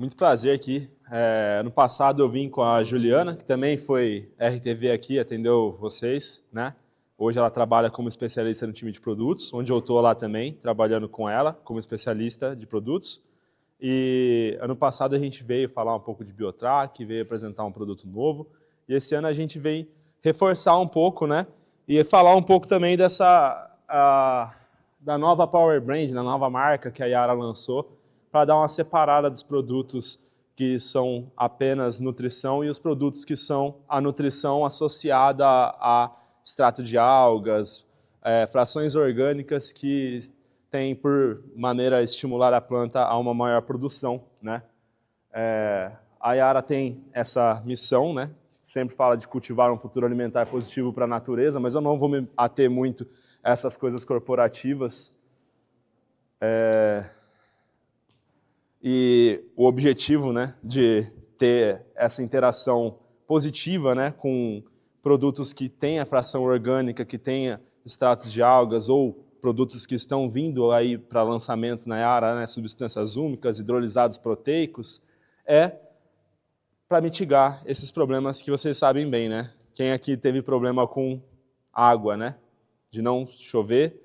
Muito prazer aqui. Ano passado eu vim com a Juliana, que também foi RTV aqui, atendeu vocês, né? Hoje ela trabalha como especialista no time de produtos, onde eu estou lá também, trabalhando com ela como especialista de produtos. E ano passado a gente veio falar um pouco de Biotrack, veio apresentar um produto novo. E esse ano a gente vem reforçar um pouco, né? E falar um pouco também da nova Power Brand, da nova marca que a Yara lançou, para dar uma separada dos produtos que são apenas nutrição e os produtos que são a nutrição associada a extrato de algas, frações orgânicas que têm por maneira a estimular a planta a uma maior produção, né? A Yara tem essa missão, né? Sempre fala de cultivar um futuro alimentar positivo para a natureza, mas eu não vou me ater muito a essas coisas corporativas. E o objetivo, né, de ter essa interação positiva, né, com produtos que têm a fração orgânica, que tenha extratos de algas ou produtos que estão vindo aí para lançamentos na Yara, né, substâncias úmicas, hidrolisados proteicos, para mitigar esses problemas que vocês sabem bem, né? Quem aqui teve problema com água, né? De não chover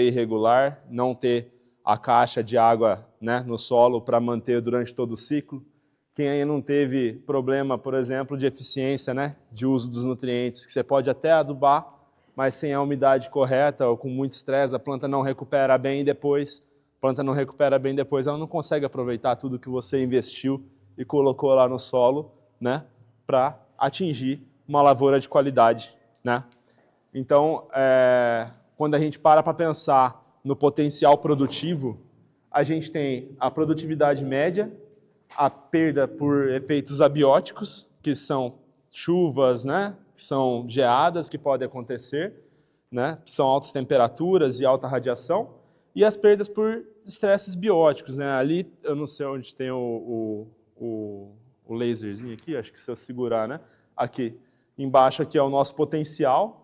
irregular, não ter a caixa de água, né, no solo para manter durante todo o ciclo. Quem aí não teve problema, por exemplo, de eficiência, né, de uso dos nutrientes, que você pode até adubar, mas sem a umidade correta ou com muito estresse, a planta não recupera bem depois. A planta não recupera bem depois, ela não consegue aproveitar tudo que você investiu e colocou lá no solo, né, para atingir uma lavoura de qualidade, né? Então, quando a gente para pensar no potencial produtivo, a gente tem a produtividade média, a perda por efeitos abióticos, que são chuvas, né, que são geadas que podem acontecer, né, são altas temperaturas e alta radiação, e as perdas por estresses bióticos, né? Ali, eu não sei onde tem o laserzinho aqui, acho que se eu segurar, né? Aqui, embaixo aqui é o nosso potencial.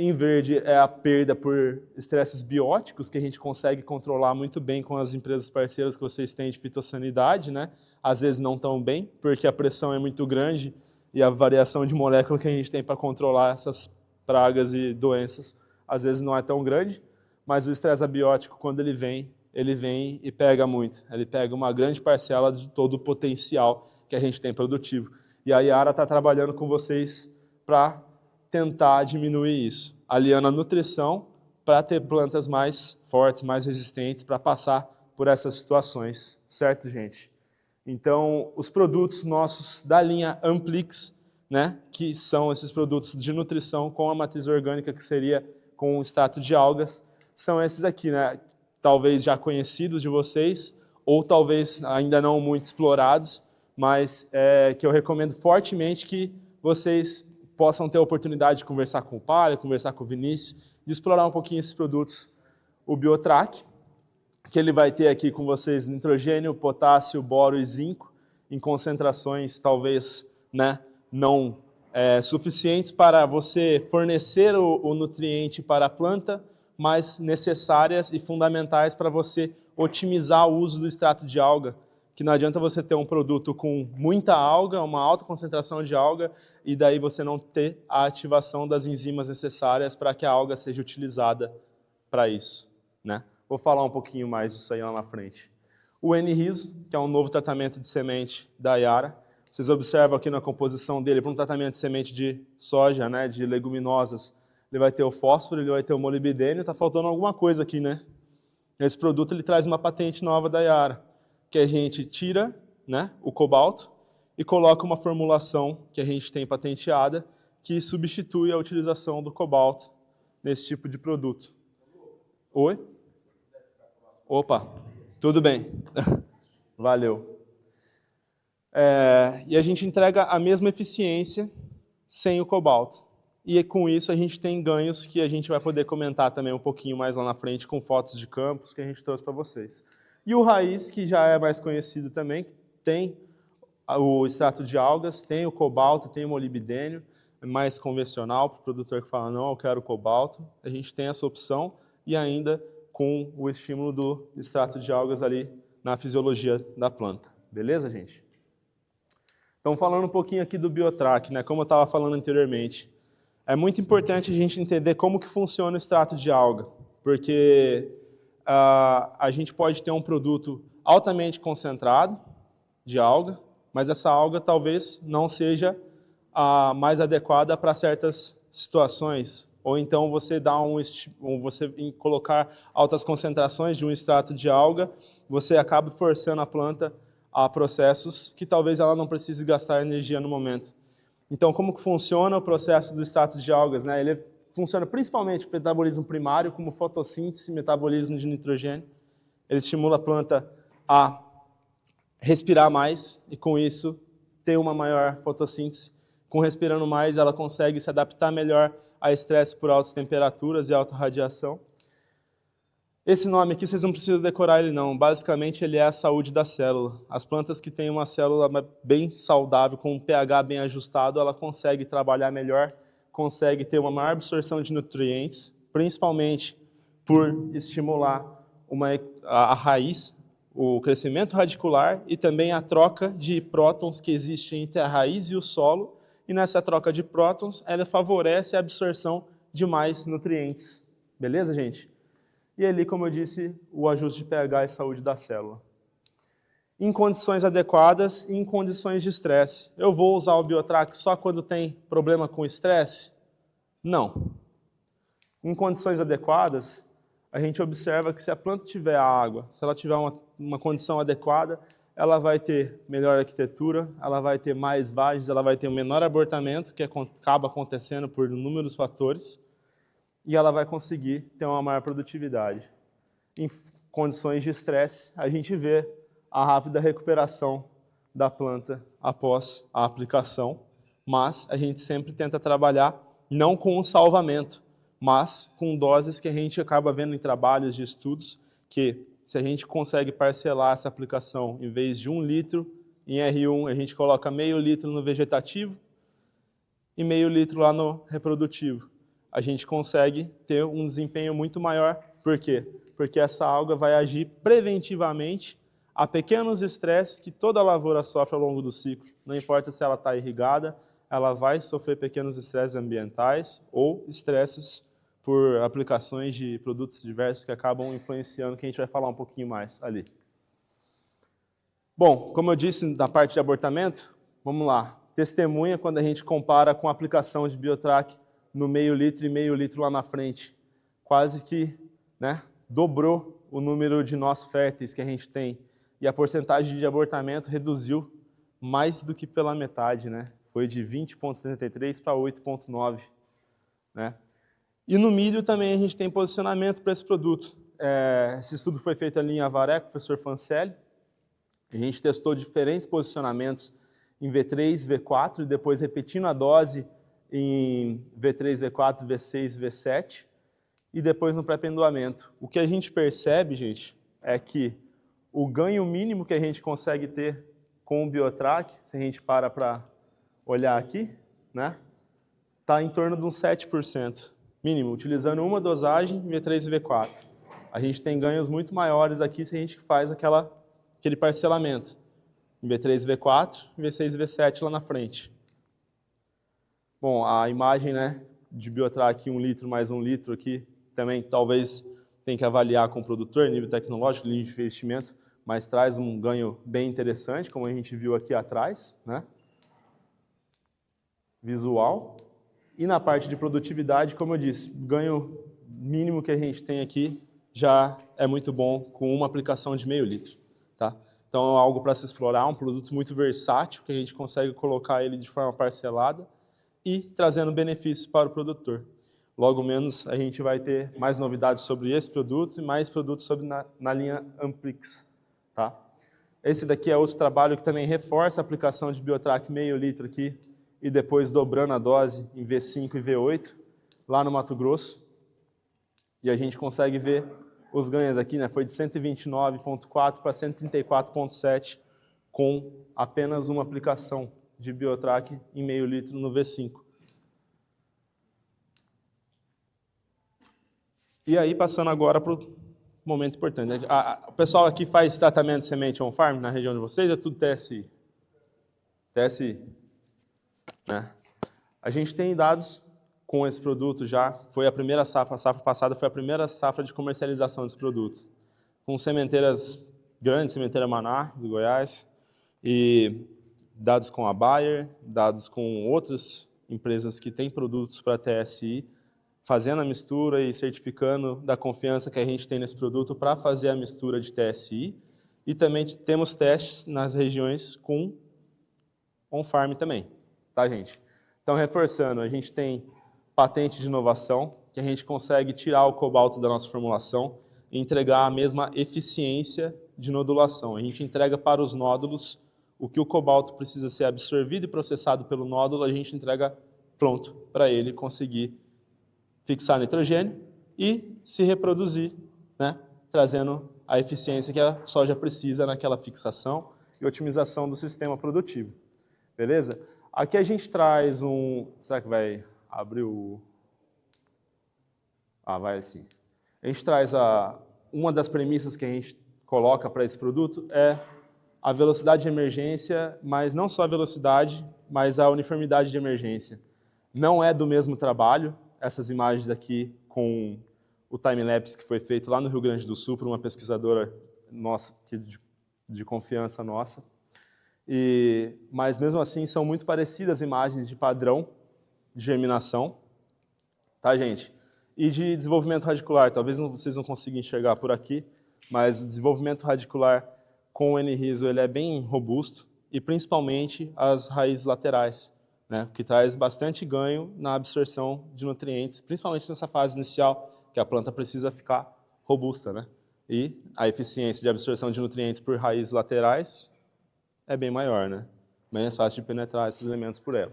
Em verde é a perda por estresses bióticos, que a gente consegue controlar muito bem com as empresas parceiras que vocês têm de fitossanidade, né? Às vezes não tão bem, porque a pressão é muito grande e a variação de molécula que a gente tem para controlar essas pragas e doenças, às vezes não é tão grande, mas o estresse abiótico, quando ele vem e pega muito. Ele pega uma grande parcela de todo o potencial que a gente tem produtivo. E a Yara está trabalhando com vocês para tentar diminuir isso, aliando a nutrição para ter plantas mais fortes, mais resistentes, para passar por essas situações, certo, gente? Então, os produtos nossos da linha Amplix, né, que são esses produtos de nutrição com a matriz orgânica, que seria com o extrato de algas, são esses aqui, né? Talvez já conhecidos de vocês, ou talvez ainda não muito explorados, mas que eu recomendo fortemente que vocês possam ter a oportunidade de conversar com o Palha, conversar com o Vinícius, de explorar um pouquinho esses produtos. O Biotrack, que ele vai ter aqui com vocês nitrogênio, potássio, boro e zinco, em concentrações talvez, né, não suficientes para você fornecer o nutriente para a planta, mas necessárias e fundamentais para você otimizar o uso do extrato de alga, que não adianta você ter um produto com muita alga, uma alta concentração de alga, e daí você não ter a ativação das enzimas necessárias para que a alga seja utilizada para isso, né? Vou falar um pouquinho mais disso aí lá na frente. O N-Riso, que é um novo tratamento de semente da Yara. Vocês observam aqui na composição dele, para um tratamento de semente de soja, né, de leguminosas, ele vai ter o fósforo, ele vai ter o molibdênio, está faltando alguma coisa aqui, né? Esse produto ele traz uma patente nova da Yara, que a gente tira, né, o cobalto e coloca uma formulação que a gente tem patenteada que substitui a utilização do cobalto nesse tipo de produto. Oi? Opa, tudo bem. Valeu. E a gente entrega a mesma eficiência sem o cobalto. E com isso a gente tem ganhos que a gente vai poder comentar também um pouquinho mais lá na frente com fotos de campos que a gente trouxe para vocês. E o Raiz, que já é mais conhecido também, tem o extrato de algas, tem o cobalto, tem o molibdênio, é mais convencional para o produtor que fala, não, eu quero cobalto. A gente tem essa opção e ainda com o estímulo do extrato de algas ali na fisiologia da planta. Beleza, gente? Então, falando um pouquinho aqui do Biotrack, né, como eu estava falando anteriormente, é muito importante a gente entender como que funciona o extrato de alga, porque a gente pode ter um produto altamente concentrado de alga, mas essa alga talvez não seja a mais adequada para certas situações, ou então você colocar altas concentrações de um extrato de alga, você acaba forçando a planta a processos que talvez ela não precise gastar energia no momento. Então, como que funciona o processo do extrato de algas, né? Ele funciona principalmente o metabolismo primário, como fotossíntese, metabolismo de nitrogênio. Ele estimula a planta a respirar mais e, com isso, ter uma maior fotossíntese. Com respirando mais, ela consegue se adaptar melhor a estresse por altas temperaturas e alta radiação. Esse nome aqui, vocês não precisam decorar ele não. Basicamente, ele é a saúde da célula. As plantas que têm uma célula bem saudável, com um pH bem ajustado, ela consegue trabalhar melhor, consegue ter uma maior absorção de nutrientes, principalmente por estimular a raiz, o crescimento radicular e também a troca de prótons que existe entre a raiz e o solo. E nessa troca de prótons, ela favorece a absorção de mais nutrientes. Beleza, gente? E ali, como eu disse, o ajuste de pH e saúde da célula. Em condições adequadas e em condições de estresse. Eu vou usar o Biotrack só quando tem problema com estresse? Não. Em condições adequadas, a gente observa que se a planta tiver a água, se ela tiver uma condição adequada, ela vai ter melhor arquitetura, ela vai ter mais vagens, ela vai ter um menor abortamento, que acaba acontecendo por inúmeros fatores, e ela vai conseguir ter uma maior produtividade. Em condições de estresse, a gente vê a rápida recuperação da planta após a aplicação, mas a gente sempre tenta trabalhar não com um salvamento, mas com doses que a gente acaba vendo em trabalhos de estudos, que se a gente consegue parcelar essa aplicação, em vez de 1 litro em R1, a gente coloca meio litro no vegetativo e meio litro lá no reprodutivo. A gente consegue ter um desempenho muito maior. Por quê? Porque essa alga vai agir preventivamente a pequenos estresses que toda lavoura sofre ao longo do ciclo. Não importa se ela está irrigada, ela vai sofrer pequenos estresses ambientais ou estresses por aplicações de produtos diversos que acabam influenciando, que a gente vai falar um pouquinho mais ali. Bom, como eu disse na parte de abortamento, vamos lá. Testemunha quando a gente compara com a aplicação de Biotrack no meio litro e meio litro lá na frente. Quase que, né, dobrou o número de nós férteis que a gente tem. E a porcentagem de abortamento reduziu mais do que pela metade, né? Foi de 20,73 para 8,9, né? E no milho também a gente tem posicionamento para esse produto. Esse estudo foi feito ali em Avaré, com o professor Fancelli. A gente testou diferentes posicionamentos em V3, V4, e depois repetindo a dose em V3, V4, V6, V7, e depois no pré-pendoamento. O que a gente percebe, gente, é que o ganho mínimo que a gente consegue ter com o Biotrack, se a gente para olhar aqui, né, está em torno de uns 7%, mínimo, utilizando uma dosagem V3 e V4. A gente tem ganhos muito maiores aqui se a gente faz aquele parcelamento em V3 e V4, V6 e V7 lá na frente. Bom, a imagem, né, de Biotrack 1 litro mais 1 litro aqui, também talvez tem que avaliar com o produtor, nível tecnológico, nível de investimento, mas traz um ganho bem interessante, como a gente viu aqui atrás, né? Visual. E na parte de produtividade, como eu disse, o ganho mínimo que a gente tem aqui já é muito bom com uma aplicação de meio litro, tá? Então é algo para se explorar, um produto muito versátil, que a gente consegue colocar ele de forma parcelada e trazendo benefícios para o produtor. Logo menos a gente vai ter mais novidades sobre esse produto e mais produtos na linha Amplix, tá? Esse daqui é outro trabalho que também reforça a aplicação de Biotrack meio litro aqui e depois dobrando a dose em V5 e V8 lá no Mato Grosso. E a gente consegue ver os ganhos aqui, né? Foi de 129,4 para 134,7 com apenas uma aplicação de Biotrack em meio litro no V5. E aí, passando agora para o momento importante. O pessoal aqui faz tratamento de semente on-farm na região de vocês, é tudo TSI? TSI, né? A gente tem dados com esse produto já, foi a primeira safra, a safra passada foi a primeira safra de comercialização desse produto. Com sementeiras grandes, sementeira Maná, do Goiás, e dados com a Bayer, dados com outras empresas que têm produtos para TSI, fazendo a mistura e certificando da confiança que a gente tem nesse produto para fazer a mistura de TSI. E também temos testes nas regiões com on-farm também, tá, gente? Então, reforçando, a gente tem patente de inovação, que a gente consegue tirar o cobalto da nossa formulação e entregar a mesma eficiência de nodulação. A gente entrega para os nódulos o que o cobalto precisa ser absorvido e processado pelo nódulo, a gente entrega pronto para ele conseguir fixar nitrogênio e se reproduzir, né, trazendo a eficiência que a soja precisa naquela fixação e otimização do sistema produtivo. Beleza? Aqui a gente traz um... Será que vai abrir o... Ah, vai sim. A gente traz uma das premissas que a gente coloca para esse produto é a velocidade de emergência, mas não só a velocidade, mas a uniformidade de emergência. Não é do mesmo trabalho, essas imagens aqui com o time-lapse que foi feito lá no Rio Grande do Sul por uma pesquisadora nossa, de confiança nossa. Mas mesmo assim são muito parecidas as imagens de padrão de germinação, tá, gente? E de desenvolvimento radicular, talvez vocês não consigam enxergar por aqui, mas o desenvolvimento radicular com o N-Riso ele é bem robusto, e principalmente as raízes laterais, né, que traz bastante ganho na absorção de nutrientes, principalmente nessa fase inicial, que a planta precisa ficar robusta, né? E a eficiência de absorção de nutrientes por raízes laterais é bem maior, né? Bem mais fácil de penetrar esses elementos por ela.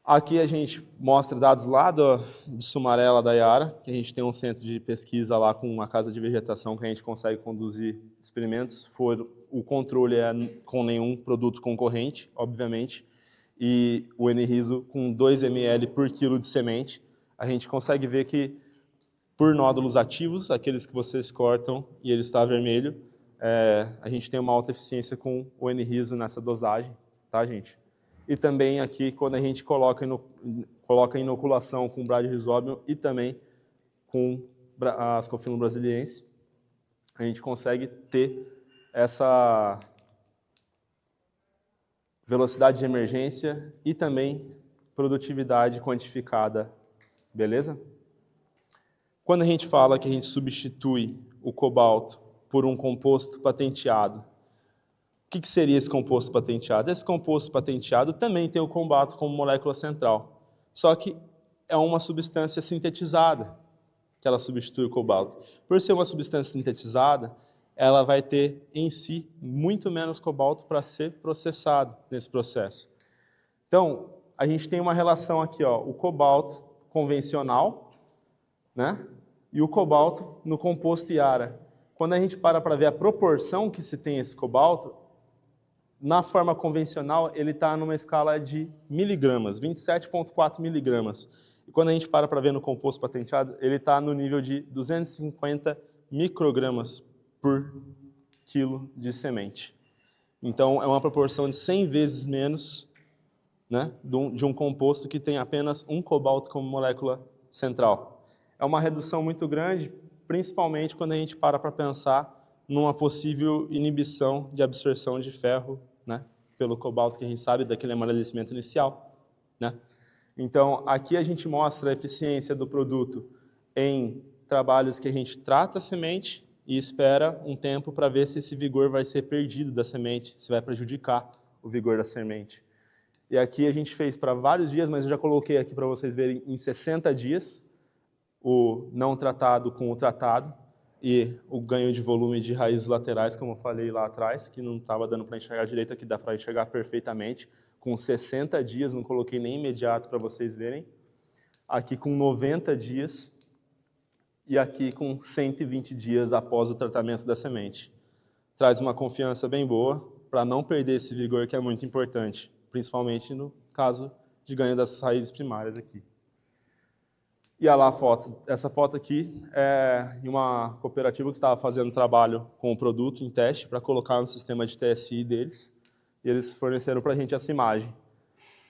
Aqui a gente mostra dados lá de Sumarela, da Yara, que a gente tem um centro de pesquisa lá com uma casa de vegetação que a gente consegue conduzir experimentos. O controle é com nenhum produto concorrente, obviamente, e o N-Riso com 2 ml por quilo de semente. A gente consegue ver que por nódulos ativos, aqueles que vocês cortam e ele está vermelho, a gente tem uma alta eficiência com o N-Riso nessa dosagem, tá, gente? E também aqui, quando a gente coloca inoculação com Bradyrhizóbium e também com a Ascophyllum brasiliense, a gente consegue ter essa velocidade de emergência e também produtividade quantificada, beleza? Quando a gente fala que a gente substitui o cobalto por um composto patenteado, o que seria esse composto patenteado? Esse composto patenteado também tem o cobalto como molécula central, só que é uma substância sintetizada que ela substitui o cobalto. Por ser uma substância sintetizada, ela vai ter em si muito menos cobalto para ser processado nesse processo. Então, a gente tem uma relação aqui, ó, o cobalto convencional, né, e o cobalto no composto Yara. Quando a gente para ver a proporção que se tem esse cobalto, na forma convencional, ele está numa escala de miligramas, 27,4 miligramas. E quando a gente para ver no composto patenteado, ele está no nível de 250 microgramas por quilo de semente. Então, é uma proporção de 100 vezes menos, né, de um composto que tem apenas um cobalto como molécula central. É uma redução muito grande, principalmente quando a gente para pensar numa possível inibição de absorção de ferro, né, pelo cobalto que a gente sabe daquele amarelecimento inicial, né? Então, aqui a gente mostra a eficiência do produto em trabalhos que a gente trata a semente e espera um tempo para ver se esse vigor vai ser perdido da semente, se vai prejudicar o vigor da semente. E aqui a gente fez para vários dias, mas eu já coloquei aqui para vocês verem em 60 dias o não tratado com o tratado, e o ganho de volume de raízes laterais, como eu falei lá atrás, que não estava dando para enxergar direito, aqui dá para enxergar perfeitamente. Com 60 dias, não coloquei nem imediato para vocês verem. Aqui com 90 dias e aqui com 120 dias após o tratamento da semente. Traz uma confiança bem boa para não perder esse vigor que é muito importante, principalmente no caso de ganho das raízes primárias aqui. E olha lá a foto. Essa foto aqui é em uma cooperativa que estava fazendo trabalho com o produto em teste para colocar no sistema de TSI deles. E eles forneceram para a gente essa imagem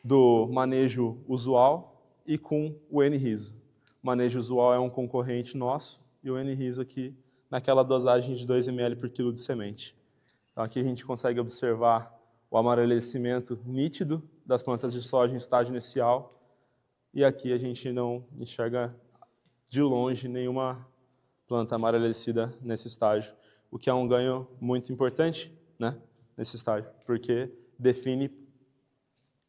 do manejo usual e com o N-Riso. O manejo usual é um concorrente nosso e o N-Riso aqui naquela dosagem de 2 ml por quilo de semente. Então aqui a gente consegue observar o amarelecimento nítido das plantas de soja em estágio inicial. E aqui a gente não enxerga de longe nenhuma planta amarelecida nesse estágio, o que é um ganho muito importante, né, nesse estágio, porque define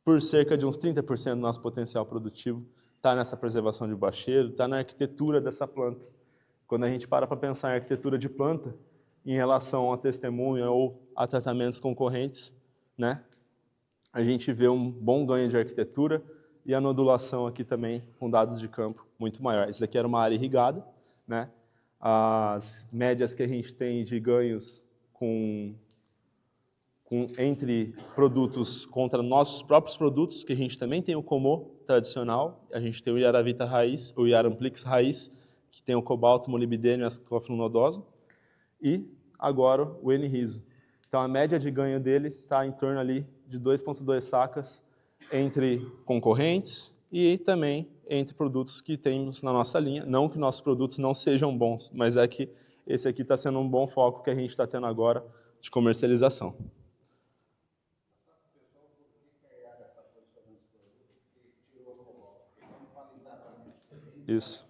por cerca de uns 30% do nosso potencial produtivo, está nessa preservação de bacheiro, está na arquitetura dessa planta. Quando a gente para pensar em arquitetura de planta, em relação a testemunha ou a tratamentos concorrentes, né, a gente vê um bom ganho de arquitetura, e a nodulação aqui também com dados de campo muito maior. Isso daqui era uma área irrigada, né? As médias que a gente tem de ganhos entre produtos contra nossos próprios produtos, que a gente também tem o Comô tradicional, a gente tem o Yaravita raiz, o Yaramplix raiz, que tem o cobalto, molibdênio e ascófilo nodoso, e agora o N-Riso. Então a média de ganho dele está em torno ali de 2,2 sacas entre concorrentes e também entre produtos que temos na nossa linha. Não que nossos produtos não sejam bons, mas é que esse aqui está sendo um bom foco que a gente está tendo agora de comercialização. Isso.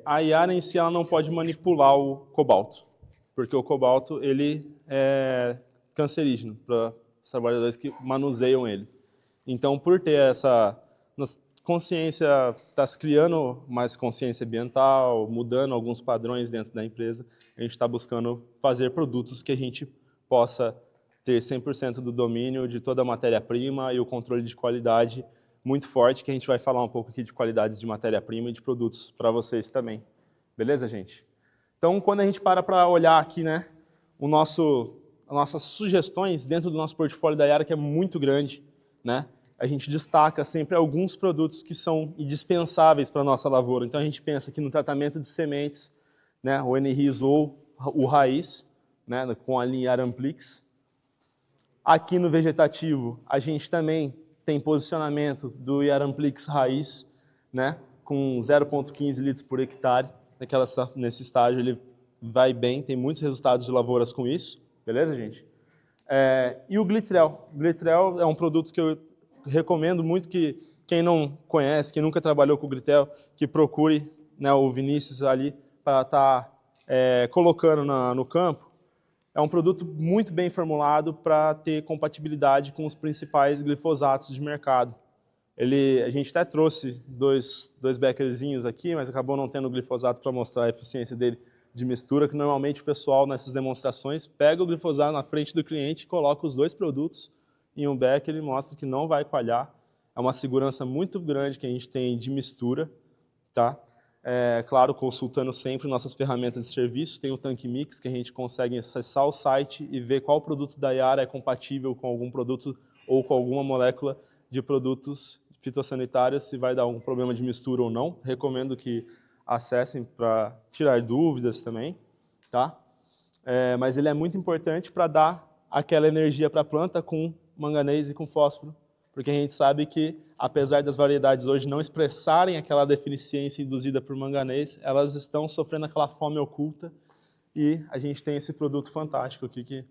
A Yara em si ela não pode manipular o cobalto, porque o cobalto ele é cancerígeno para os trabalhadores que manuseiam ele. Então, por ter essa consciência, está se criando mais consciência ambiental, mudando alguns padrões dentro da empresa, a gente está buscando fazer produtos que a gente possa ter 100% do domínio de toda a matéria-prima e o controle de qualidade muito forte, que a gente vai falar um pouco aqui de qualidades de matéria-prima e de produtos para vocês também. Beleza, gente? Então, quando a gente para olhar aqui, né, as nossas sugestões dentro do nosso portfólio da Yara, que é muito grande, né, a gente destaca sempre alguns produtos que são indispensáveis para a nossa lavoura. Então, a gente pensa aqui no tratamento de sementes, né, o N-Riso ou o raiz, né, com a linha Yaramplix. Aqui no vegetativo, a gente também tem posicionamento do Yaramplix raiz, né, com 0,15 litros por hectare. Nesse estágio ele vai bem, tem muitos resultados de lavouras com isso. Beleza, gente? E o Glitrel. O Glitrel é um produto que eu recomendo muito que quem não conhece, quem nunca trabalhou com o Glitrel, que procure, né, o Vinícius ali para estar colocando no campo. É um produto muito bem formulado para ter compatibilidade com os principais glifosatos de mercado. A gente até trouxe dois beckerzinhos aqui, mas acabou não tendo glifosato para mostrar a eficiência dele de mistura, que normalmente o pessoal nessas demonstrações pega o glifosato na frente do cliente, coloca os dois produtos em um becker e mostra que não vai coalhar. É uma segurança muito grande que a gente tem de mistura, tá? Claro, consultando sempre nossas ferramentas de serviço, tem o Tank Mix, que a gente consegue acessar o site e ver qual produto da Yara é compatível com algum produto ou com alguma molécula de produtos fitossanitários, se vai dar algum problema de mistura ou não. Recomendo que acessem para tirar dúvidas também, tá? Mas ele é muito importante para dar aquela energia para a planta com manganês e com fósforo, porque a gente sabe que, apesar das variedades hoje não expressarem aquela deficiência induzida por manganês, elas estão sofrendo aquela fome oculta e a gente tem esse produto fantástico aqui que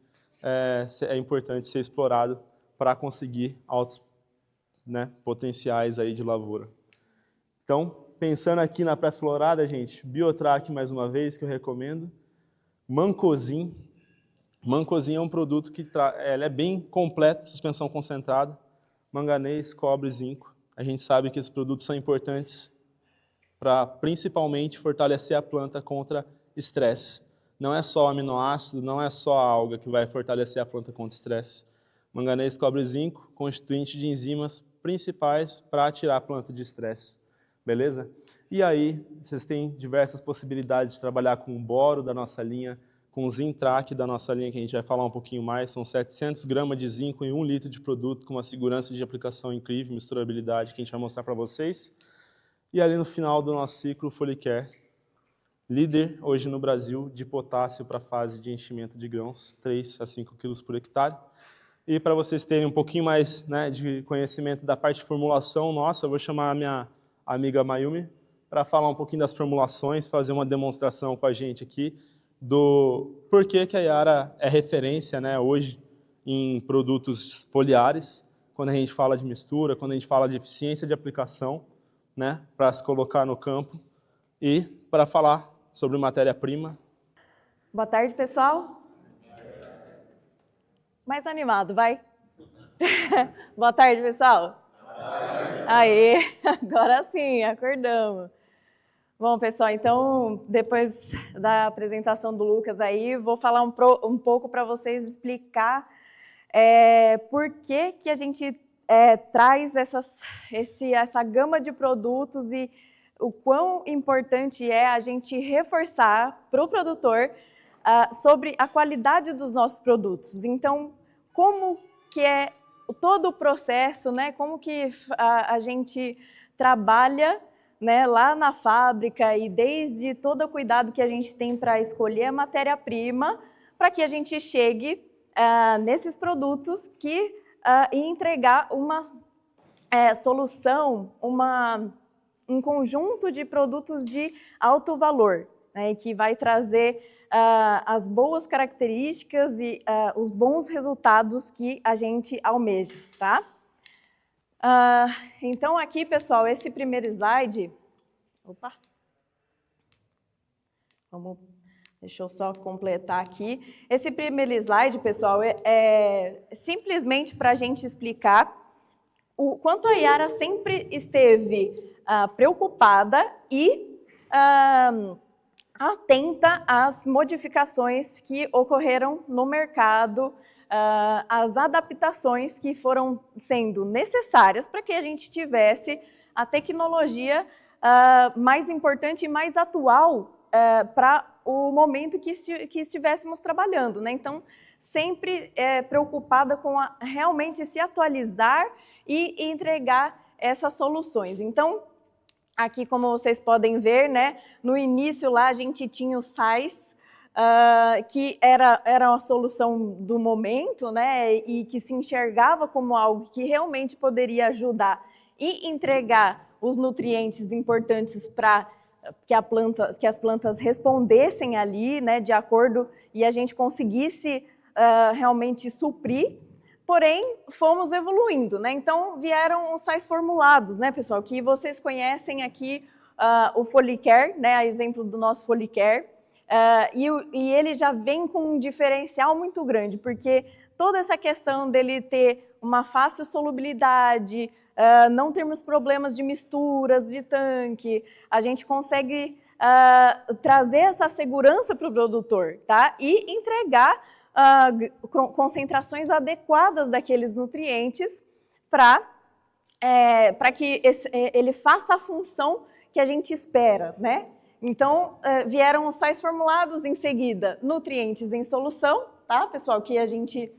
é importante ser explorado para conseguir altos, né, potenciais aí de lavoura. Então, pensando aqui na pré-florada, gente, Biotrac mais uma vez, que eu recomendo. Mancozin. Mancozin é um produto que é bem completo, suspensão concentrada, manganês, cobre, zinco. A gente sabe que esses produtos são importantes para, principalmente, fortalecer a planta contra estresse. Não é só aminoácido, não é só a alga que vai fortalecer a planta contra estresse. Manganês, cobre e zinco, constituinte de enzimas principais para tirar a planta de estresse. Beleza? E aí, vocês têm diversas possibilidades de trabalhar com o boro da nossa linha, com Zintrac da nossa linha, que a gente vai falar um pouquinho mais. São 700 gramas de zinco em 1 litro de produto, com uma segurança de aplicação incrível, misturabilidade, que a gente vai mostrar para vocês. E ali no final do nosso ciclo, o Folicare, líder hoje no Brasil de potássio para a fase de enchimento de grãos, 3 a 5 quilos por hectare. E para vocês terem um pouquinho mais, né, de conhecimento da parte de formulação nossa, eu vou chamar a minha amiga Mayumi para falar um pouquinho das formulações, fazer uma demonstração com a gente aqui do porquê que a Yara é referência, né, hoje em produtos foliares, quando a gente fala de mistura, quando a gente fala de eficiência de aplicação, né, para se colocar no campo e para falar sobre matéria-prima. Boa tarde, pessoal. Mais animado, vai. Boa tarde, pessoal. Boa tarde. Aê, agora sim, acordamos. Bom, pessoal, então, depois da apresentação do Lucas aí, vou falar um pouco para vocês explicar por que a gente traz essa gama de produtos e o quão importante é a gente reforçar para o produtor sobre a qualidade dos nossos produtos. Então, como que é todo o processo, né? Como que a gente trabalha, né, lá na fábrica e desde todo o cuidado que a gente tem para escolher a matéria-prima para que a gente chegue nesses produtos e entregar uma solução, um conjunto de produtos de alto valor, né, que vai trazer as boas características e os bons resultados que a gente almeja, tá? Então aqui, pessoal, esse primeiro slide... Opa! Deixa eu só completar aqui. Esse primeiro slide, pessoal, é simplesmente para a gente explicar o quanto a Yara sempre esteve preocupada e atenta às modificações que ocorreram no mercado, as adaptações que foram sendo necessárias para que a gente tivesse a tecnologia mais importante e mais atual para o momento que estivéssemos trabalhando, né? Então, sempre preocupada com realmente se atualizar e entregar essas soluções. Então, aqui, como vocês podem ver, né, no início lá a gente tinha o sais, que era a solução do momento, né, e que se enxergava como algo que realmente poderia ajudar e entregar os nutrientes importantes para que as plantas respondessem ali, né, de acordo, e a gente conseguisse realmente suprir. Porém, fomos evoluindo, né? Então, vieram os sais formulados, né, pessoal? Que vocês conhecem aqui o Folicare, né? A exemplo do nosso Folicare. E ele já vem com um diferencial muito grande, porque toda essa questão dele ter uma fácil solubilidade, não termos problemas de misturas de tanque, a gente consegue trazer essa segurança para o produtor, tá? E entregar concentrações adequadas daqueles nutrientes para que ele faça a função que a gente espera, né? Então, vieram os sais formulados, em seguida, nutrientes em solução, tá, pessoal? Que a gente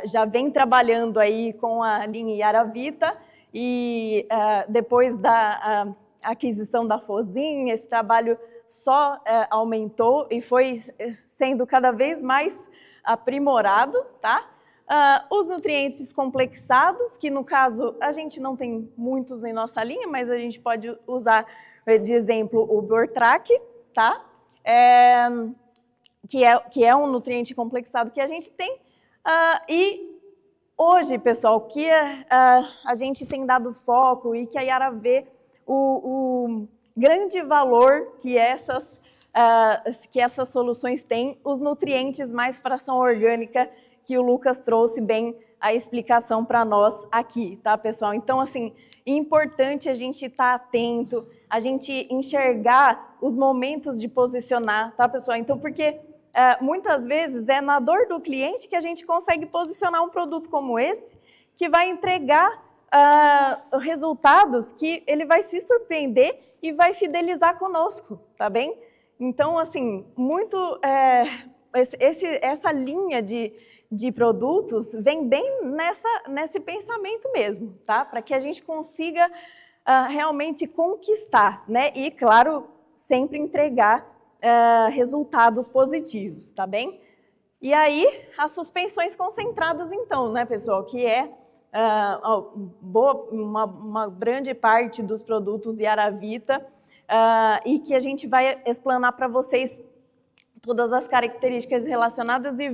já vem trabalhando aí com a linha Yaravita e depois da aquisição da Fosin, esse trabalho só aumentou e foi sendo cada vez mais aprimorado, tá? Os nutrientes complexados, que no caso a gente não tem muitos em nossa linha, mas a gente pode usar de exemplo o Bortrac, tá? Que é um nutriente complexado que a gente tem. E hoje, pessoal, que a gente tem dado foco e que a Yara vê o grande valor que essas soluções têm, os nutrientes mais fração orgânica, que o Lucas trouxe bem a explicação para nós aqui, tá, pessoal? Então, assim, é importante a gente estar atento, a gente enxergar os momentos de posicionar, tá, pessoal? Então, porque muitas vezes é na dor do cliente que a gente consegue posicionar um produto como esse, que vai entregar resultados que ele vai se surpreender e vai fidelizar conosco, tá bem? Então, assim, muito essa linha de produtos vem bem nesse pensamento mesmo, tá? Para que a gente consiga realmente conquistar, né? E, claro, sempre entregar resultados positivos, tá bem? E aí, as suspensões concentradas, então, né, pessoal? Que é uma grande parte dos produtos Yaravita e que a gente vai explanar para vocês todas as características relacionadas e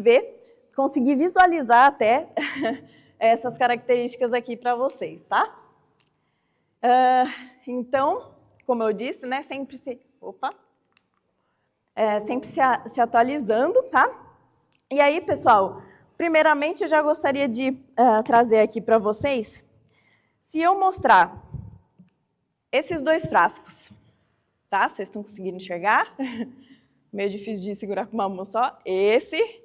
conseguir visualizar até essas características aqui para vocês, tá? Então, como eu disse, né, sempre se atualizando, tá? E aí, pessoal, primeiramente eu já gostaria de trazer aqui para vocês, se eu mostrar esses 2 frascos, tá? Vocês estão conseguindo enxergar? Meio difícil de segurar com uma mão só. Esse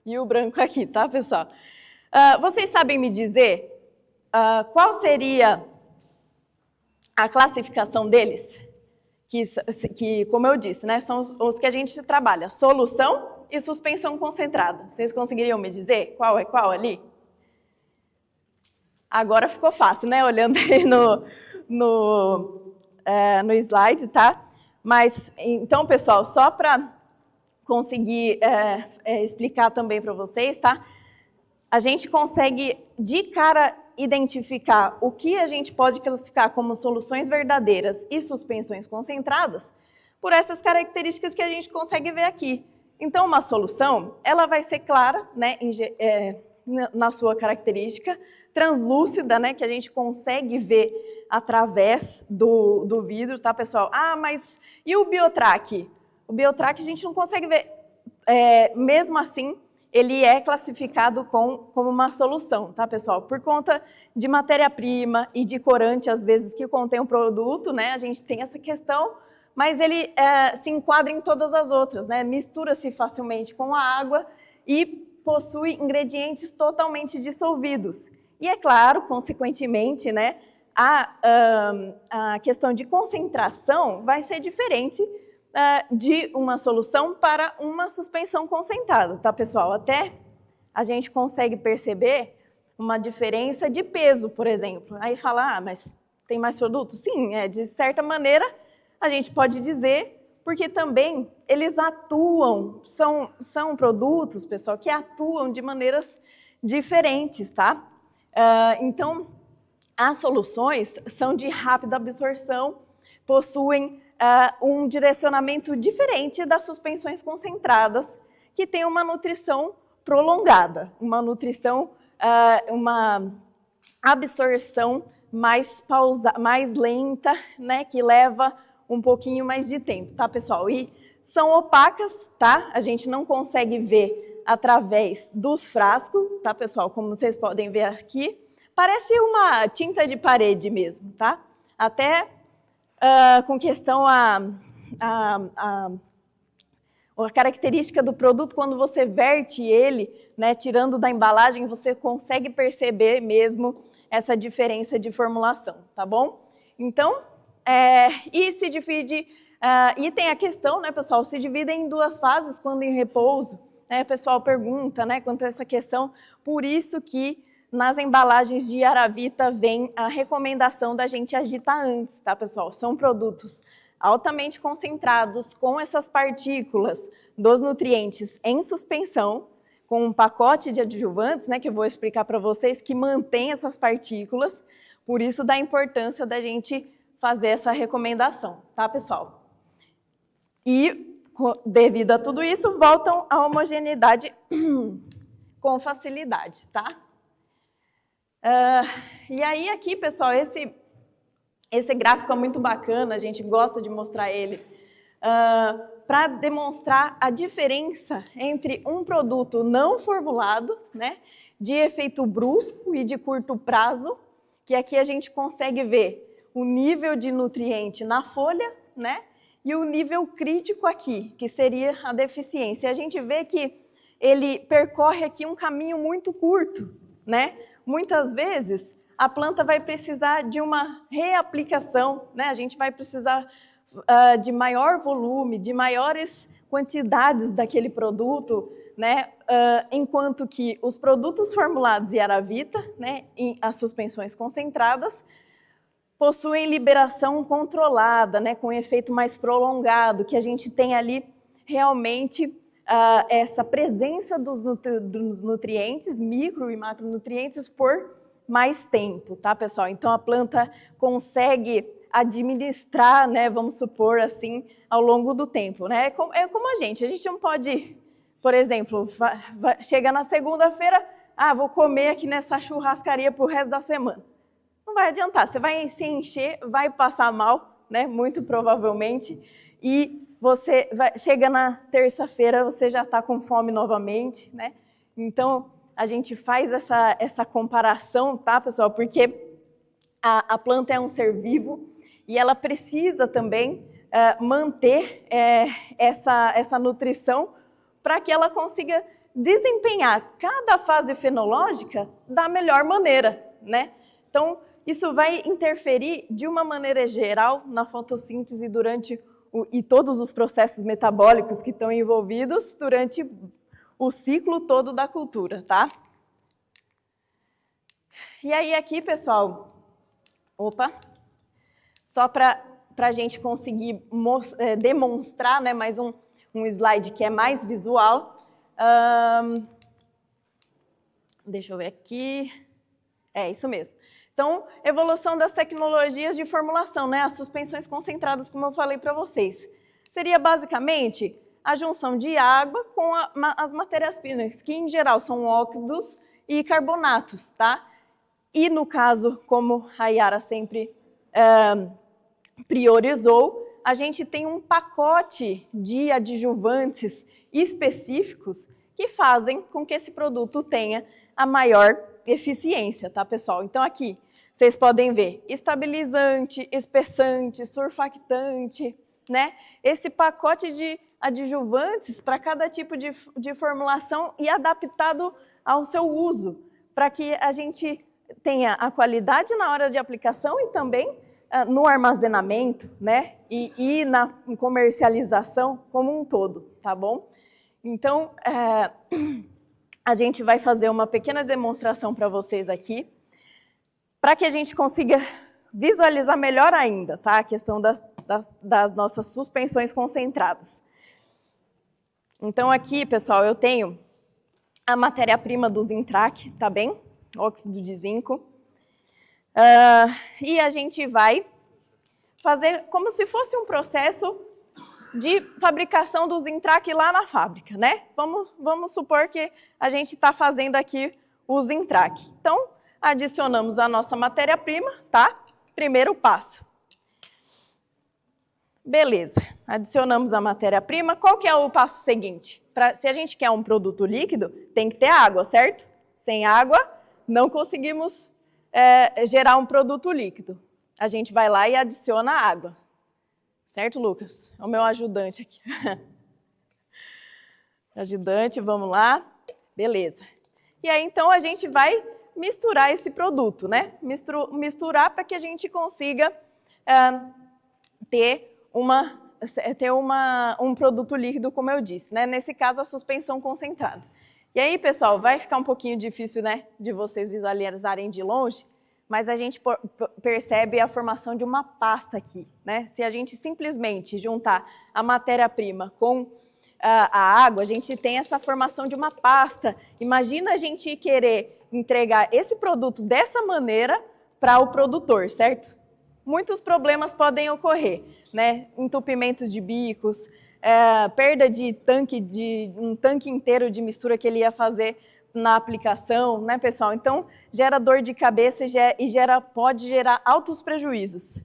e o branco aqui, tá, pessoal? Vocês sabem me dizer qual seria a classificação deles? Que, como eu disse, né, são os que a gente trabalha, solução e suspensão concentrada. Vocês conseguiriam me dizer qual é qual ali? Agora ficou fácil, né, olhando aí no slide, tá? Mas, então, pessoal, só para conseguir explicar também para vocês, tá? A gente consegue, de cara, identificar o que a gente pode classificar como soluções verdadeiras e suspensões concentradas por essas características que a gente consegue ver aqui. Então, uma solução, ela vai ser clara, né, na sua característica, translúcida, né, que a gente consegue ver através do vidro, tá, pessoal? Mas e o Biotrack? O Biotrack a gente não consegue ver, mesmo assim, ele é classificado como uma solução, tá, pessoal? Por conta de matéria-prima e de corante, às vezes, que contém um produto, né? A gente tem essa questão, mas ele se enquadra em todas as outras, né? Mistura-se facilmente com a água e possui ingredientes totalmente dissolvidos. E, é claro, consequentemente, né, a questão de concentração vai ser diferente de uma solução para uma suspensão concentrada, tá, pessoal? Até a gente consegue perceber uma diferença de peso, por exemplo. Aí fala, mas tem mais produtos? Sim, de certa maneira a gente pode dizer, porque também eles atuam, são produtos, pessoal, que atuam de maneiras diferentes, tá? Então, as soluções são de rápida absorção, possuem um direcionamento diferente das suspensões concentradas, que tem uma nutrição prolongada, uma nutrição, uma absorção mais lenta, né, que leva um pouquinho mais de tempo, tá, pessoal? E são opacas, tá? A gente não consegue ver através dos frascos, tá, pessoal? Como vocês podem ver aqui, parece uma tinta de parede mesmo, tá? Até com questão a característica do produto, quando você verte ele, né, tirando da embalagem, você consegue perceber mesmo essa diferença de formulação, tá bom? Então, e se divide, e tem a questão, né, pessoal, se divide em 2 fases quando em repouso, né, o pessoal pergunta, né, quanto a essa questão, por isso que nas embalagens de Yaravita vem a recomendação da gente agitar antes, tá, pessoal? São produtos altamente concentrados com essas partículas dos nutrientes em suspensão, com um pacote de adjuvantes, né, que eu vou explicar para vocês, que mantém essas partículas, por isso da importância da gente fazer essa recomendação, tá, pessoal? E, devido a tudo isso, voltam à homogeneidade com facilidade, tá? E aí aqui, pessoal, esse gráfico é muito bacana, a gente gosta de mostrar ele, para demonstrar a diferença entre um produto não formulado, né, de efeito brusco e de curto prazo, que aqui a gente consegue ver o nível de nutriente na folha, né, e o nível crítico aqui, que seria a deficiência. A gente vê que ele percorre aqui um caminho muito curto, né? Muitas vezes a planta vai precisar de uma reaplicação, né? A gente vai precisar de maior volume, de maiores quantidades daquele produto, né? Enquanto que os produtos formulados Yaravita, né, as suspensões concentradas, possuem liberação controlada, né, com efeito mais prolongado, que a gente tem ali realmente essa presença dos nutrientes, micro e macronutrientes, por mais tempo, tá, pessoal? Então, a planta consegue administrar, né, vamos supor assim, ao longo do tempo, né? É como a gente não pode, por exemplo, chega na segunda-feira, vou comer aqui nessa churrascaria pro resto da semana. Não vai adiantar, você vai se encher, vai passar mal, né, muito provavelmente, e chega na terça-feira, você já está com fome novamente, né? Então, a gente faz essa comparação, tá, pessoal? Porque a planta é um ser vivo e ela precisa também manter essa nutrição para que ela consiga desempenhar cada fase fenológica da melhor maneira, né? Então, isso vai interferir de uma maneira geral na fotossíntese e todos os processos metabólicos que estão envolvidos durante o ciclo todo da cultura, tá? E aí aqui, pessoal, só para a gente conseguir demonstrar, né, mais um slide que é mais visual. Deixa eu ver aqui. É isso mesmo. Então, evolução das tecnologias de formulação, né, as suspensões concentradas, como eu falei para vocês. Seria basicamente a junção de água com as matérias-primas, que em geral são óxidos e carbonatos, tá? E no caso, como a Yara sempre priorizou, a gente tem um pacote de adjuvantes específicos que fazem com que esse produto tenha a maior eficiência, tá, pessoal? Então, aqui, vocês podem ver estabilizante, espessante, surfactante, né? Esse pacote de adjuvantes para cada tipo de formulação e adaptado ao seu uso, para que a gente tenha a qualidade na hora de aplicação e também no armazenamento, né? E na comercialização como um todo, tá bom? Então, a gente vai fazer uma pequena demonstração para vocês aqui, para que a gente consiga visualizar melhor ainda, tá? A questão das nossas suspensões concentradas. Então, aqui, pessoal, eu tenho a matéria-prima do Zintrac, tá bem? Óxido de zinco. E a gente vai fazer como se fosse um processo de fabricação do Zintrac lá na fábrica, né? Vamos supor que a gente está fazendo aqui o Zintrac. Então, adicionamos a nossa matéria-prima, tá? Primeiro passo. Beleza, adicionamos a matéria-prima. Qual que é o passo seguinte? Se a gente quer um produto líquido, tem que ter água, certo? Sem água, não conseguimos gerar um produto líquido. A gente vai lá e adiciona água. Certo, Lucas? É o meu ajudante aqui. Ajudante, vamos lá. Beleza. E aí, então, a gente vai misturar esse produto, né? Misturar para que a gente consiga ter um produto líquido, como eu disse, né? Nesse caso, a suspensão concentrada. E aí, pessoal, vai ficar um pouquinho difícil, né, de vocês visualizarem de longe, mas a gente percebe a formação de uma pasta aqui, né? Se a gente simplesmente juntar a matéria-prima com a água, a gente tem essa formação de uma pasta. Imagina a gente querer entregar esse produto dessa maneira para o produtor, certo? Muitos problemas podem ocorrer, né? Entupimentos de bicos, perda de um tanque inteiro de mistura que ele ia fazer na aplicação, né, pessoal? Então, gera dor de cabeça e pode gerar altos prejuízos.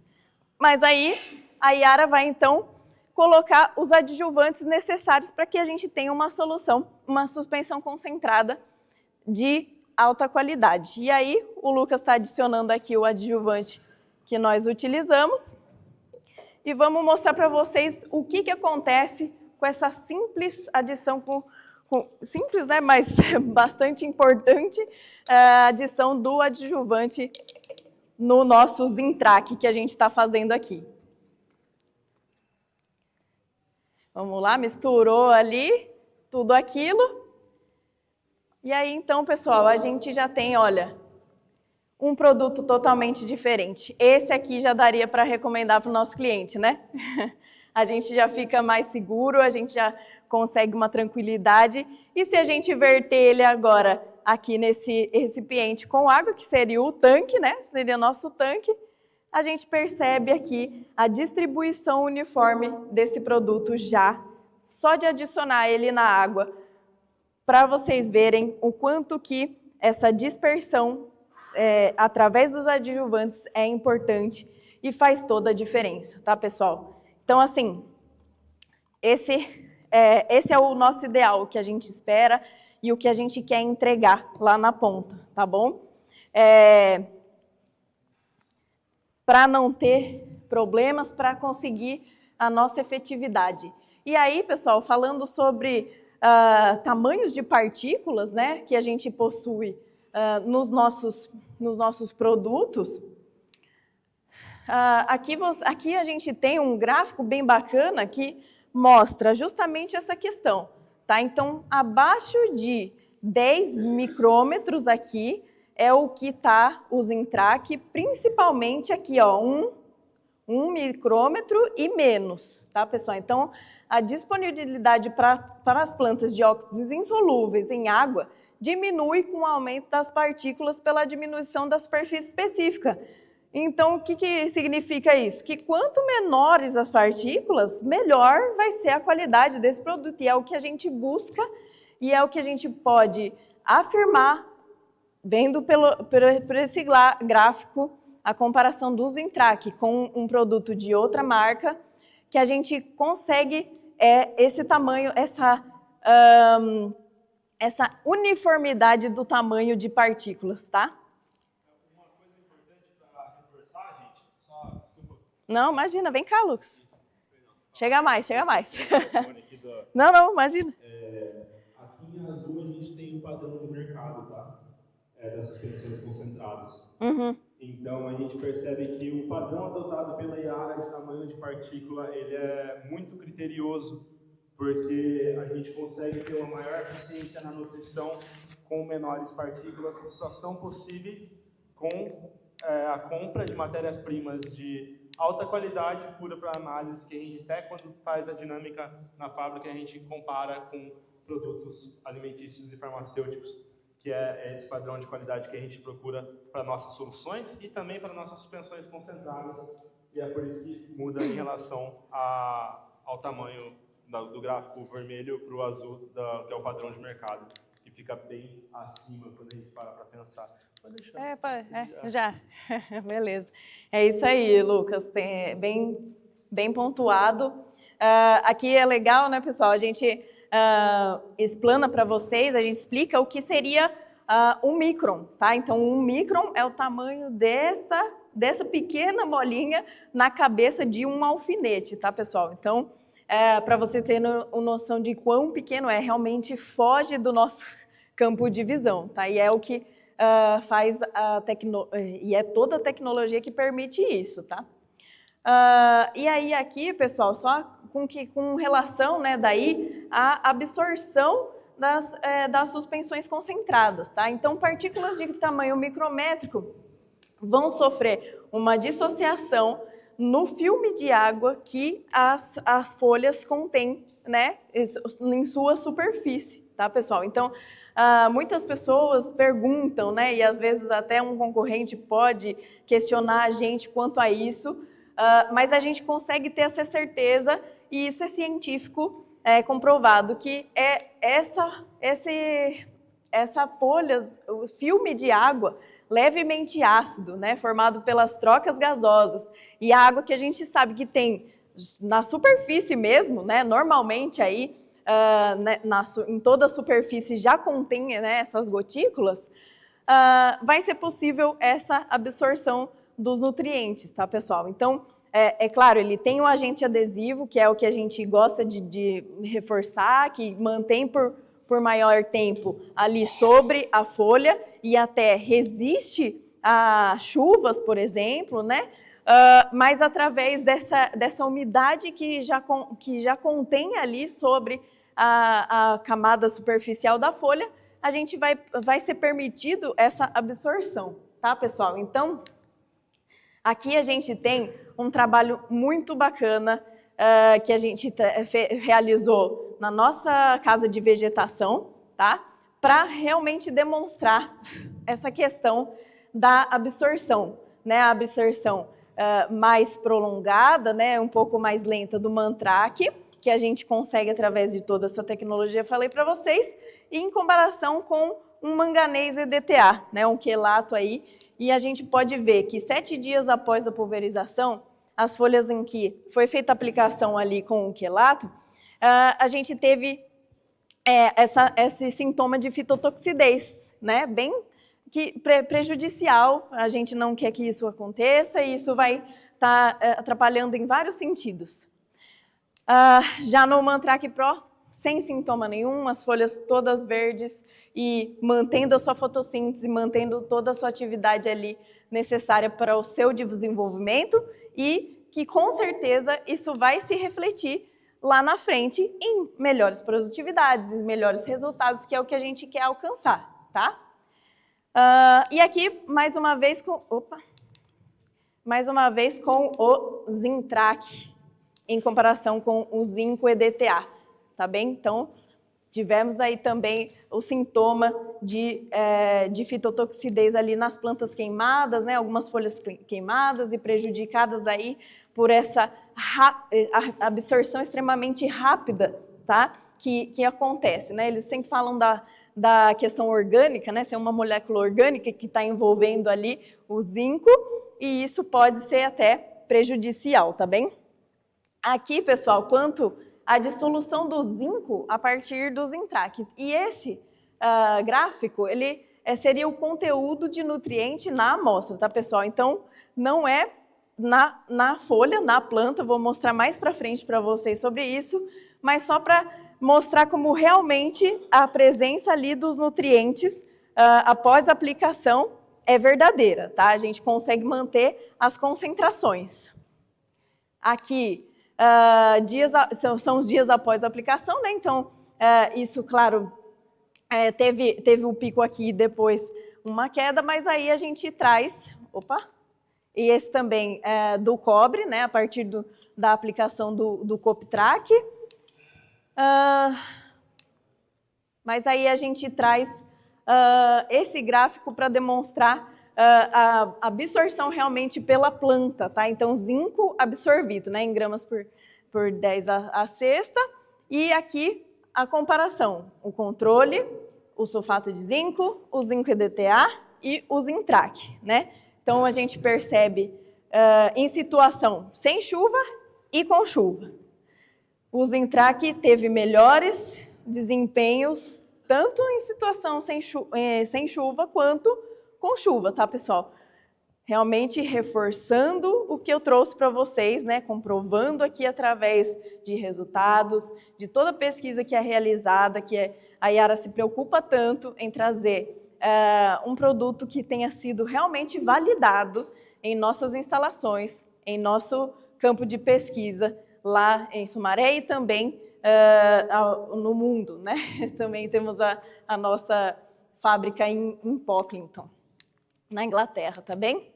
Mas aí, a Yara vai, então, colocar os adjuvantes necessários para que a gente tenha uma solução, uma suspensão concentrada de alta qualidade. E aí, o Lucas está adicionando aqui o adjuvante que nós utilizamos. E vamos mostrar para vocês o que acontece com essa simples adição, simples, né, mas bastante importante, adição do adjuvante no nosso Zintrac que a gente está fazendo aqui. Vamos lá, misturou ali tudo aquilo. E aí, então, pessoal, a gente já tem, olha, um produto totalmente diferente. Esse aqui já daria para recomendar para o nosso cliente, né? A gente já fica mais seguro, a gente já consegue uma tranquilidade. E se a gente verter ele agora aqui nesse recipiente com água, que seria o tanque, né? Seria nosso tanque, a gente percebe aqui a distribuição uniforme desse produto já, só de adicionar ele na água, para vocês verem o quanto que essa dispersão através dos adjuvantes é importante e faz toda a diferença, tá, pessoal? Então, assim, esse é o nosso ideal, o que a gente espera e o que a gente quer entregar lá na ponta, tá bom? Para não ter problemas, para conseguir a nossa efetividade. E aí, pessoal, falando sobre tamanhos de partículas, né, que a gente possui nos nossos produtos, aqui a gente tem um gráfico bem bacana que mostra justamente essa questão, tá? Então, abaixo de 10 micrômetros aqui é o que está o Zintrac, principalmente aqui, ó, 1 micrômetro e menos, tá, pessoal? Então, a disponibilidade para as plantas de óxidos insolúveis em água diminui com o aumento das partículas pela diminuição da superfície específica. Então, o que significa isso? Que quanto menores as partículas, melhor vai ser a qualidade desse produto. E é o que a gente busca e é o que a gente pode afirmar, vendo por esse gráfico, a comparação do Zintrac com um produto de outra marca, que a gente consegue esse tamanho, essa uniformidade do tamanho de partículas, tá? Uma coisa importante para reforçar, gente, só, desculpa. Não, imagina, vem cá, Lucas. Chega mais. Não, imagina. Aqui em azul a gente tem o padrão de mercado, tá? Dessas pressões concentradas. Uhum. Então a gente percebe que o padrão adotado pela IARA de tamanho de partícula, ele é muito criterioso, porque a gente consegue ter uma maior eficiência na nutrição com menores partículas, que só são possíveis com a compra de matérias-primas de alta qualidade, pura para análise, que a gente até quando faz a dinâmica na fábrica, a gente compara com produtos alimentícios e farmacêuticos, que é esse padrão de qualidade que a gente procura para nossas soluções e também para nossas suspensões concentradas, e é por isso que muda em relação ao tamanho do gráfico vermelho para o azul, que é o padrão de mercado, que fica bem acima quando a gente para pensar. Pode deixar. Já. Beleza. É isso aí, Lucas, bem pontuado. Aqui é legal, né, pessoal? A gente explana para vocês, a gente explica o que seria um micron, tá? Então, um micron é o tamanho dessa pequena bolinha na cabeça de um alfinete, tá, pessoal? Então, para você ter noção de quão pequeno realmente foge do nosso campo de visão, tá? E é o que faz e é toda a tecnologia que permite isso, tá? E aí aqui, pessoal, só com relação, né, daí à absorção das suspensões concentradas, tá? Então, partículas de tamanho micrométrico vão sofrer uma dissociação no filme de água que as folhas contêm, né, em sua superfície, tá, pessoal? Então, muitas pessoas perguntam, né, e às vezes até um concorrente pode questionar a gente quanto a isso, mas a gente consegue ter essa certeza, e isso é científico, comprovado, que essa folha, o filme de água, levemente ácido, né, formado pelas trocas gasosas, e a água que a gente sabe que tem na superfície mesmo, né, normalmente aí, em toda a superfície já contém, né, essas gotículas, vai ser possível essa absorção dos nutrientes, tá, pessoal? Então, é claro, ele tem um agente adesivo, que é o que a gente gosta de reforçar, que mantém por maior tempo ali sobre a folha e até resiste a chuvas, por exemplo, né? mas através dessa umidade que já contém ali sobre a camada superficial da folha, a gente vai ser permitido essa absorção, tá, pessoal? Então, aqui a gente tem um trabalho muito bacana que a gente realizou na nossa casa de vegetação, tá? Para realmente demonstrar essa questão da absorção, né? A absorção mais prolongada, né? Um pouco mais lenta do Mantrac, que a gente consegue através de toda essa tecnologia, falei para vocês, e em comparação com um manganês EDTA, né? Um quelato aí, e a gente pode ver que 7 dias após a pulverização, as folhas em que foi feita a aplicação ali com o quelato, a gente teve esse sintoma de fitotoxidez, né? Bem prejudicial, a gente não quer que isso aconteça e isso vai estar atrapalhando em vários sentidos. Já no Mantrac Pro, sem sintoma nenhum, as folhas todas verdes e mantendo a sua fotossíntese, mantendo toda a sua atividade ali necessária para o seu desenvolvimento e que com certeza isso vai se refletir lá na frente em melhores produtividades, em melhores resultados, que é o que a gente quer alcançar, tá? E aqui, mais uma vez com o Zintrac, em comparação com o Zinco EDTA, tá bem? Então, tivemos aí também o sintoma de fitotoxidez ali nas plantas queimadas, né? Algumas folhas queimadas e prejudicadas aí por essa absorção extremamente rápida, tá? Que acontece, né? Eles sempre falam da questão orgânica, né? Ser uma molécula orgânica que está envolvendo ali o zinco, e isso pode ser até prejudicial, tá bem? Aqui, pessoal, quanto à dissolução do zinco a partir do Zintrac. E esse gráfico, ele seria o conteúdo de nutriente na amostra, tá, pessoal? Então, não é na folha, na planta, vou mostrar mais para frente para vocês sobre isso, mas só para mostrar como realmente a presença ali dos nutrientes após a aplicação é verdadeira, tá? A gente consegue manter as concentrações. Aqui, são os dias após a aplicação, né? Então, isso, claro, teve o pico aqui e depois uma queda, mas aí a gente traz, e esse também do cobre, né? A partir da aplicação do Coptrac. Mas aí a gente traz esse gráfico para demonstrar a absorção realmente pela planta, tá? Então, zinco absorvido, né, em gramas por 10 a sexta. E aqui a comparação, o controle, o sulfato de zinco, o zinco EDTA e o Zintrac, né? Então, a gente percebe em situação sem chuva e com chuva. O Zintrac teve melhores desempenhos, tanto em situação sem chuva quanto com chuva, tá, pessoal? Realmente reforçando o que eu trouxe para vocês, né? Comprovando aqui através de resultados, de toda a pesquisa que é realizada, que a Yara se preocupa tanto em trazer um produto que tenha sido realmente validado em nossas instalações, em nosso campo de pesquisa, lá em Sumaré e também no mundo, né? Também temos a nossa fábrica em Pocklington, na Inglaterra, tá bem?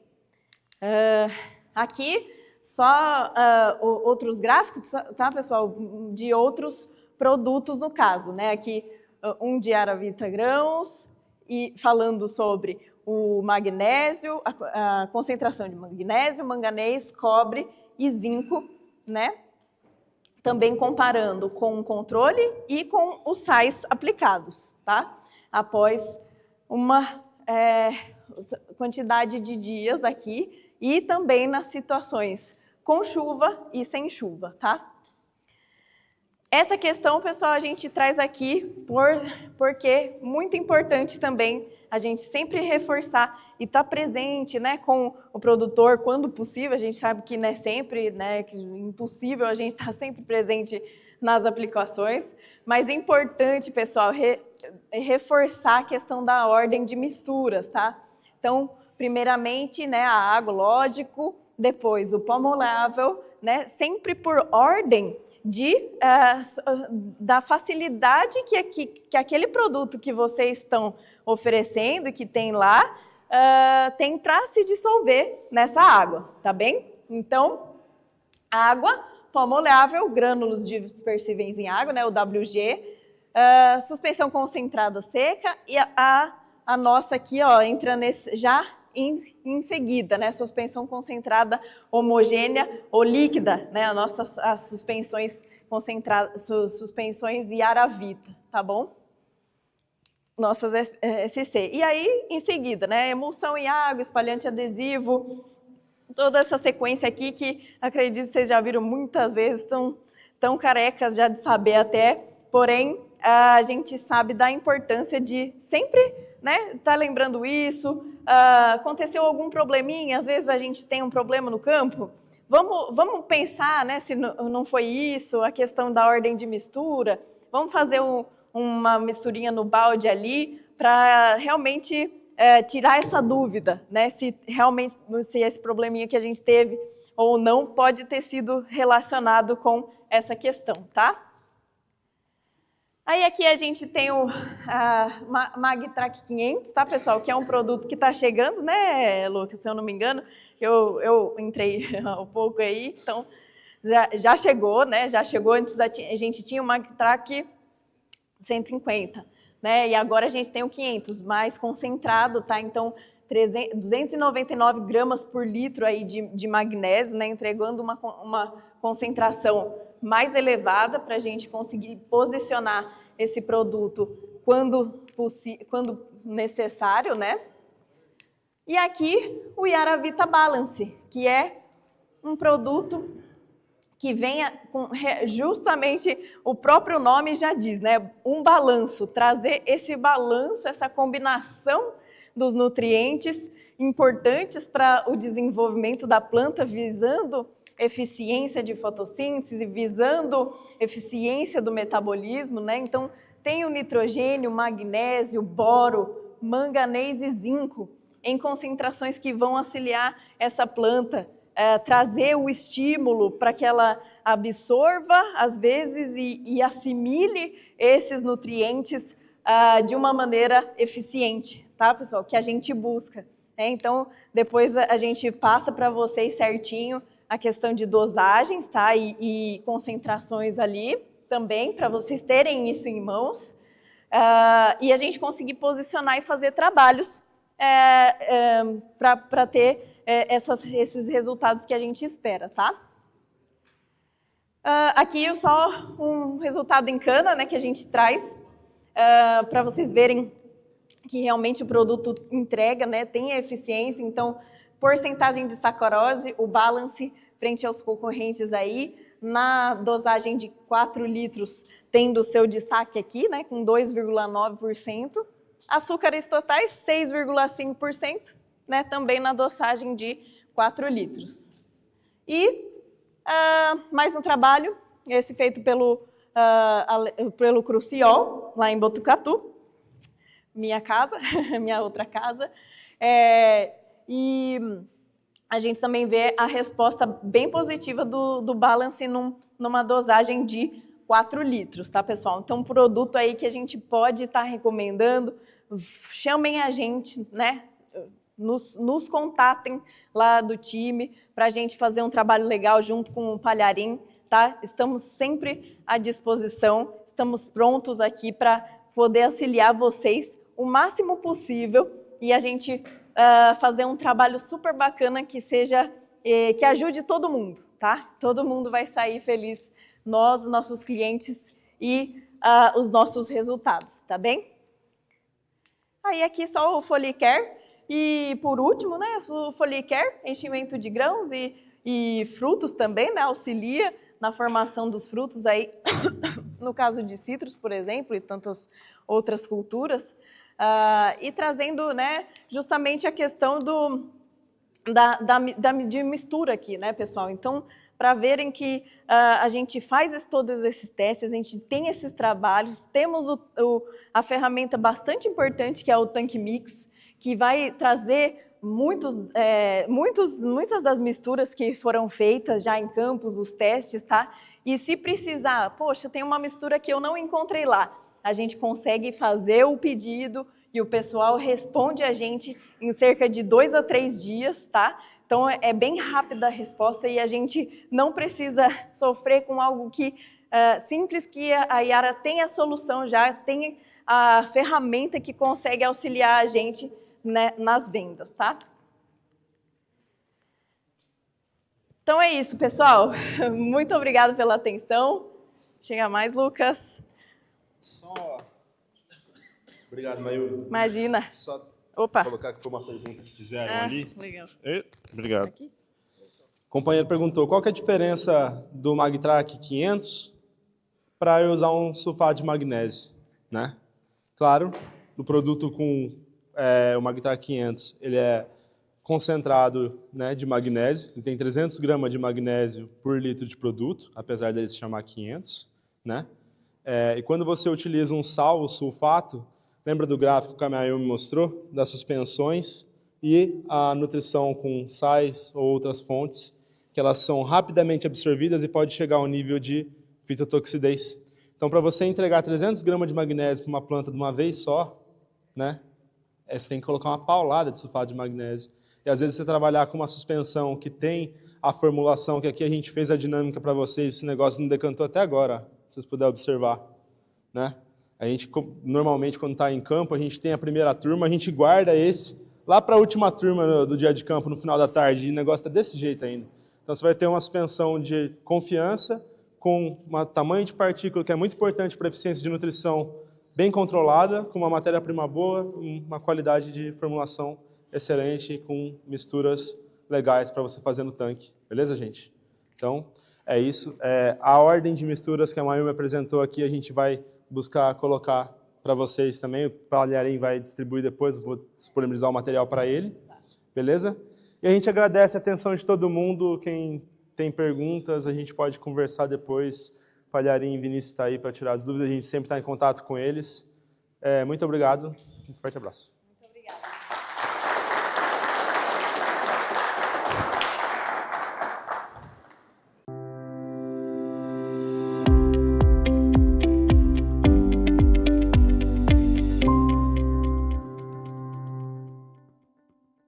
Aqui, só outros gráficos, tá, pessoal? De outros produtos no caso, né? Aqui, um de Aravita grãos, e falando sobre o magnésio, a concentração de magnésio, manganês, cobre e zinco, né? Também comparando com o controle e com os sais aplicados, tá? Após uma quantidade de dias aqui e também nas situações com chuva e sem chuva, tá? Essa questão, pessoal, a gente traz aqui porque é muito importante também a gente sempre reforçar e estar presente, né, com o produtor quando possível. A gente sabe que não é sempre, né, que é impossível a gente estar sempre presente nas aplicações, mas é importante, pessoal, reforçar a questão da ordem de misturas, tá? Então, primeiramente, né, a água, lógico, depois o pó molável, né, sempre por ordem da facilidade que aquele produto que vocês estão oferecendo, que tem lá, tem para se dissolver nessa água, tá bem? Então, água, pó molável, grânulos dispersíveis em água, né, o WG, suspensão concentrada seca e a nossa aqui, ó, entra já em seguida, né, suspensão concentrada homogênea ou líquida, né, as suspensões concentradas, suspensões Yaravita, tá bom? Nossas SC. E aí, em seguida, né, emulsão em água, espalhante adesivo, toda essa sequência aqui que acredito que vocês já viram muitas vezes, tão carecas já de saber até, porém, a gente sabe da importância de sempre, né, tá lembrando isso. Aconteceu algum probleminha, às vezes a gente tem um problema no campo, vamos pensar, né, se não foi isso, a questão da ordem de mistura, vamos fazer uma misturinha no balde ali para realmente tirar essa dúvida, né, se esse probleminha que a gente teve ou não pode ter sido relacionado com essa questão, tá? Aí aqui a gente tem o Magtrac 500, tá, pessoal? Que é um produto que está chegando, né, Lucas? Se eu não me engano, eu entrei um pouco aí, então já chegou, né? Já chegou, antes a gente tinha o Magtrac 150, né? E agora a gente tem o 500, mais concentrado, tá? Então, 299 gramas por litro aí de magnésio, né? Entregando uma concentração mais elevada para a gente conseguir posicionar esse produto quando necessário, né? E aqui o Yaravita Balance, que é um produto que vem com justamente o próprio nome já diz, né? Um balanço, trazer esse balanço, essa combinação dos nutrientes importantes para o desenvolvimento da planta, visando eficiência de fotossíntese, visando eficiência do metabolismo, né? Então, tem o nitrogênio, magnésio, boro, manganês e zinco em concentrações que vão auxiliar essa planta, trazer o estímulo para que ela absorva, às vezes, e assimile esses nutrientes de uma maneira eficiente, tá, pessoal? Que a gente busca, né? Então, depois a gente passa para vocês certinho a questão de dosagens, tá? E concentrações ali também, para vocês terem isso em mãos. E a gente conseguir posicionar e fazer trabalhos para ter esses resultados que a gente espera, tá? Aqui só um resultado em cana, né, que a gente traz para vocês verem que realmente o produto entrega, né, tem eficiência. Então, porcentagem de sacarose, o Balance frente aos concorrentes aí, na dosagem de 4 litros, tendo o seu destaque aqui, né, com 2,9%. Açúcares totais, 6,5%, né, também na dosagem de 4 litros. E mais um trabalho, esse feito pelo Cruciol, lá em Botucatu, minha casa, minha outra casa. E a gente também vê a resposta bem positiva do Balance numa dosagem de 4 litros, tá, pessoal? Então, um produto aí que a gente pode estar recomendando, chamem a gente, né? Nos contatem lá do time para a gente fazer um trabalho legal junto com o Palharim, tá? Estamos sempre à disposição, estamos prontos aqui para poder auxiliar vocês o máximo possível e a gente fazer um trabalho super bacana que ajude todo mundo, tá? Todo mundo vai sair feliz, nós, os nossos clientes e os nossos resultados, tá bem? Aí aqui só o Folicare. E por último, né, o Folicare, enchimento de grãos e frutos também, né, auxilia na formação dos frutos aí, no caso de citros, por exemplo, e tantas outras culturas, e trazendo, né, justamente a questão de mistura aqui, né, pessoal? Então, para verem que a gente faz todos esses testes, a gente tem esses trabalhos, temos a ferramenta bastante importante que é o Tank Mix, que vai trazer muitas das misturas que foram feitas já em campos, os testes, tá? E se precisar, poxa, tem uma mistura que eu não encontrei lá, a gente consegue fazer o pedido e o pessoal responde a gente em cerca de 2 a 3 dias, tá? Então é bem rápida a resposta e a gente não precisa sofrer com algo que simples, que a Yara tem a solução já, tem a ferramenta que consegue auxiliar a gente, né, nas vendas, tá? Então é isso, pessoal. Muito obrigada pela atenção. Chega mais, Lucas. Obrigado, Mayu. Imagina. Só Opa. colocar que foi uma pergunta que fizeram ali. Legal. Obrigado. Aqui. O companheiro perguntou qual que é a diferença do Magtrac 500 para eu usar um sulfato de magnésio, né? Claro, o produto com o Magtrac 500, ele é concentrado, né, de magnésio, ele tem 300 gramas de magnésio por litro de produto, apesar dele se chamar 500, né? E quando você utiliza um sal, o sulfato, lembra do gráfico que a Mayu me mostrou, das suspensões e a nutrição com sais ou outras fontes, que elas são rapidamente absorvidas e pode chegar ao nível de fitotoxidez. Então, para você entregar 300 gramas de magnésio para uma planta de uma vez só, né, você tem que colocar uma paulada de sulfato de magnésio. E às vezes você trabalhar com uma suspensão que tem a formulação, que aqui a gente fez a dinâmica para vocês, esse negócio não decantou até agora, se vocês puderem observar, né? A gente, normalmente, quando está em campo, a gente tem a primeira turma, a gente guarda esse lá para a última turma do dia de campo, no final da tarde, e o negócio está desse jeito ainda. Então você vai ter uma suspensão de confiança, com um tamanho de partícula que é muito importante para a eficiência de nutrição bem controlada, com uma matéria-prima boa, uma qualidade de formulação excelente, com misturas legais para você fazer no tanque. Beleza, gente? Então, é isso. A ordem de misturas que a Mayu me apresentou aqui, a gente vai buscar colocar para vocês também. O Palharim vai distribuir depois, vou disponibilizar o material para ele. Beleza? E a gente agradece a atenção de todo mundo. Quem tem perguntas, a gente pode conversar depois. Palharim e Vinícius está aí para tirar as dúvidas, a gente sempre está em contato com eles. Muito obrigado, um forte abraço.